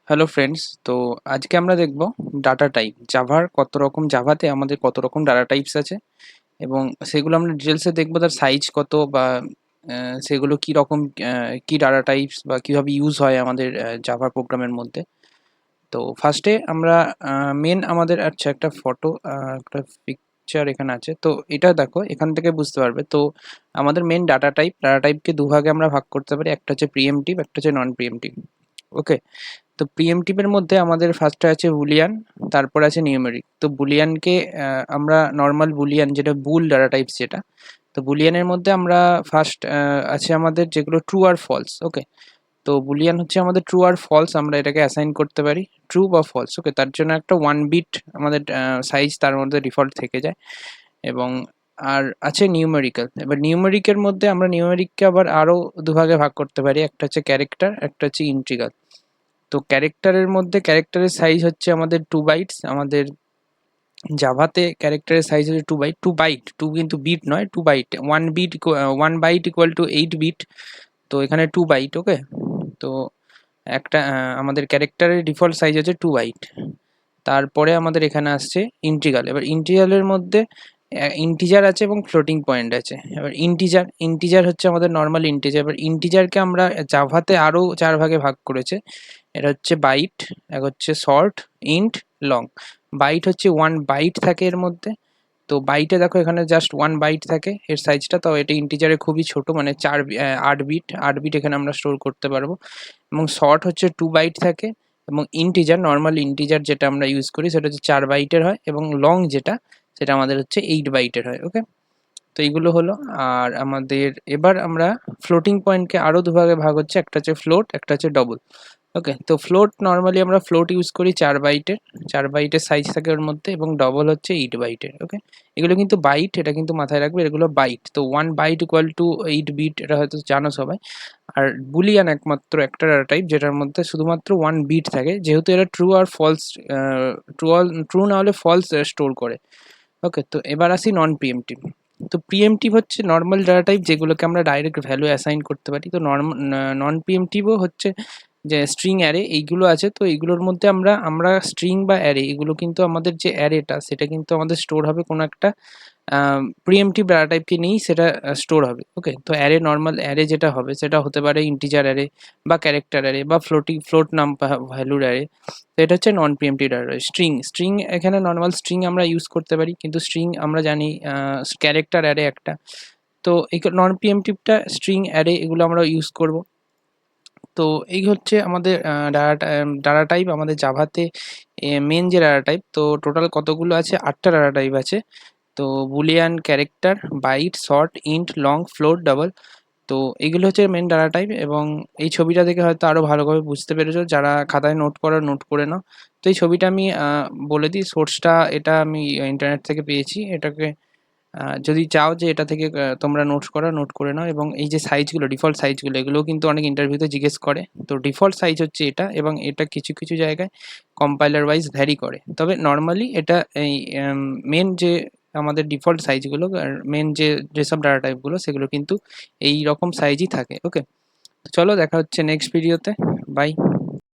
Hello friends, তো আজকে আমরা দেখব ডাটা টাইপ জাভার কত রকম, জাভাতে আমাদের কত রকম ডাটা টাইপস আছে এবং সেগুলো আমরা ডিটেলসে দেখব। তার সাইজ কত বা সেগুলো কি রকম, কি ডাটা টাইপস বা কিভাবে ইউজ হয় আমাদের জাভা প্রোগ্রামের মধ্যে। তো ফার্স্টে আমরা আমাদের আচ্ছা একটা ফটো, একটা পিকচার এখানে আছে। তো এটা দেখো, এখান থেকে বুঝতে পারবে। তো আমাদের মেন ডাটা টাইপকে দুভাগে আমরা ভাগ করতে পারি, একটা হচ্ছে প্রিএমটিভ, একটা হচ্ছে নন প্রিএমটিভ। ওকে, তো প্রিএমটিভ এর মধ্যে আমাদের ফার্স্টে আছে বুলিয়ান, তারপর আছে নিউমেরিক। তো বুলিয়ানকে আমরা নর্মাল বুলিয়ান, যেটা বুল ডাটা টাইপস যেটা, তো বুলিয়ানের মধ্যে আমরা ফার্স্ট আছে আমাদের যেগুলো ট্রু আর ফলস। ওকে, তো বুলিয়ান হচ্ছে আমাদের ট্রু আর ফলস, আমরা এটাকে অ্যাসাইন করতে পারি ট্রু বা ফলস। ওকে, তার জন্য একটা 1 বিট আমাদের সাইজ তার মধ্যে ডিফল্ট থেকে যায়। এবং আর আছে নিউমেরিক্যাল। এবার নিউমেরিকের মধ্যে আমরা নিউমেরিককে আবার আরও দুভাগে ভাগ করতে পারি, একটা হচ্ছে ক্যারেক্টার, একটা হচ্ছে ইন্টিগ্রাল। তো ক্যারেক্টারের মধ্যে ক্যারেক্টারের সাইজ হচ্ছে আমাদের 2 বাইটস। আমাদের জাভাতে ক্যারেক্টারের সাইজ হচ্ছে 2 বাইট, 2 বাইট, টু কিন্তু বিট নয়, 2 byte. 1 bit, 1 byte equal to 8 bit. তো এখানে 2 বাইট। ওকে, তো একটা আমাদের ক্যারেক্টারের ডিফল্ট সাইজ হচ্ছে 2 বাইট। তারপরে আমাদের এখানে আসছে ইন্টিগ্রাল। এবার ইন্টিগ্রালের মধ্যে ইন্টিজার আছে এবং ফ্লোটিং পয়েন্ট আছে। এবার ইন্টিজার হচ্ছে আমাদের নর্মাল ইন্টিজার। এবার ইন্টিজারকে আমরা জাভাতে আরও 4 ভাগে ভাগ করেছে। এটা হচ্ছে বাইট, এক হচ্ছে শর্ট, ইন্ট, লং। বাইট হচ্ছে 1 বাইট থাকে এর মধ্যে। তো বাইটে দেখো এখানে জাস্ট 1 বাইট থাকে এর সাইজটা, তো এটা ইন্টিজারে খুবই ছোট, মানে 8 বিট, 8 বিট এখানে আমরা স্টোর করতে পারবো। এবং শর্ট হচ্ছে 2 বাইট থাকে। এবং ইন্টিজার, নর্মাল ইন্টিজার যেটা আমরা ইউজ করি সেটা হচ্ছে 4 বাইটের হয়। এবং লং যেটা, সেটা আমাদের হচ্ছে 8 বাইটের হয়। ওকে, তো এইগুলো হলো। আর আমাদের এবার আমরা ফ্লোটিং পয়েন্টকে আরও দুভাগে ভাগ হচ্ছে, একটা হচ্ছে ফ্লোট, একটা হচ্ছে ডবল। ওকে, তো ফ্লোট নর্মালি আমরা ফ্লোট ইউজ করি 4 বাইটের, 4 বাইটের সাইজ থাকে ওর মধ্যে, এবং ডবল হচ্ছে 8 বাইটের। ওকে, এগুলো কিন্তু বাইট, এটা কিন্তু মাথায় রাখবে, এগুলো বাইট। তো 1 বাইট ইকুয়াল টু 8 বিট, এটা হয়তো জানো সবাই। আর বুলিয়ান একমাত্র একটা ডাটা টাইপ যেটার মধ্যে শুধুমাত্র 1 বিট থাকে, যেহেতু এরা ট্রু আর ফলস, ট্রু না হলে ফলস স্টোর করে। ওকে, তো এবার আসি নন প্রিএমটিভ। তো প্রিএমটিভ হচ্ছে নর্মাল ডাটা টাইপ যেগুলোকে আমরা ডাইরেক্ট ভ্যালু অ্যাসাইন করতে পারি। তো নন প্রিএমটিভও হচ্ছে যে স্ট্রিং অ্যারে এইগুলো আছে। তো এইগুলোর মধ্যে আমরা আমরা স্ট্রিং বা অ্যারে, এগুলো কিন্তু আমাদের যে অ্যারেটা সেটা কিন্তু আমাদের স্টোর হবে কোনো একটা প্রিএমটিভ ডাটা টাইপকে নিয়েই সেটা স্টোর হবে। ওকে, তো অ্যারে, নর্মাল অ্যারে যেটা হবে সেটা হতে পারে ইন্টিজার অ্যারে বা ক্যারেক্টার অ্যারে বা ফ্লোট নাম ভ্যালুর অ্যারে। তো এটা হচ্ছে নন প্রিএমটিভ ডাটা। স্ট্রিং এখানে নর্মাল স্ট্রিং আমরা ইউজ করতে পারি, কিন্তু স্ট্রিং আমরা জানি ক্যারেক্টার অ্যারে একটা। তো এই নন প্রিএমটিভটা স্ট্রিং অ্যারে এগুলো আমরা ইউজ করব। তো এই হচ্ছে আমাদের ডাটা টাইপ আমাদের জাভাতে মেন যে ডাটা টাইপ। তো টোটাল কতগুলো আছে? 8টা ডাটা টাইপ আছে। তো boolean, character, byte, short, int, long, float, double. তো এগুলো হচ্ছে মেন ডাটা টাইপ। এবং এই ছবিটা দেখে হয়তো আরও ভালোভাবে বুঝতে পেরেছো, যারা খাতায় নোট করার নোট করে নাও। তো এই ছবিটা আমি বলে দিই সোর্সটা, এটা আমি ইন্টারনেট থেকে পেয়েছি। এটাকে যদি চাও যে এটা থেকে তোমরা নোটস করা, নোট করে নাও। এবং এই যে সাইজগুলো, ডিফল্ট সাইজগুলো, এগুলোও কিন্তু অনেক ইন্টারভিউতে জিজ্ঞেস করে। তো ডিফল্ট সাইজ হচ্ছে এটা, এবং এটা কিছু কিছু জায়গায় কম্পাইলার ওয়াইজ ভ্যারি করে। তবে নর্মালি এটা এই মেন যে আমাদের ডিফল্ট সাইজগুলো, মেন যেসব ডাটা টাইপগুলো, সেগুলো কিন্তু এই রকম সাইজই থাকে। ওকে, তো চলো দেখা হচ্ছে নেক্সট ভিডিওতে। বাই।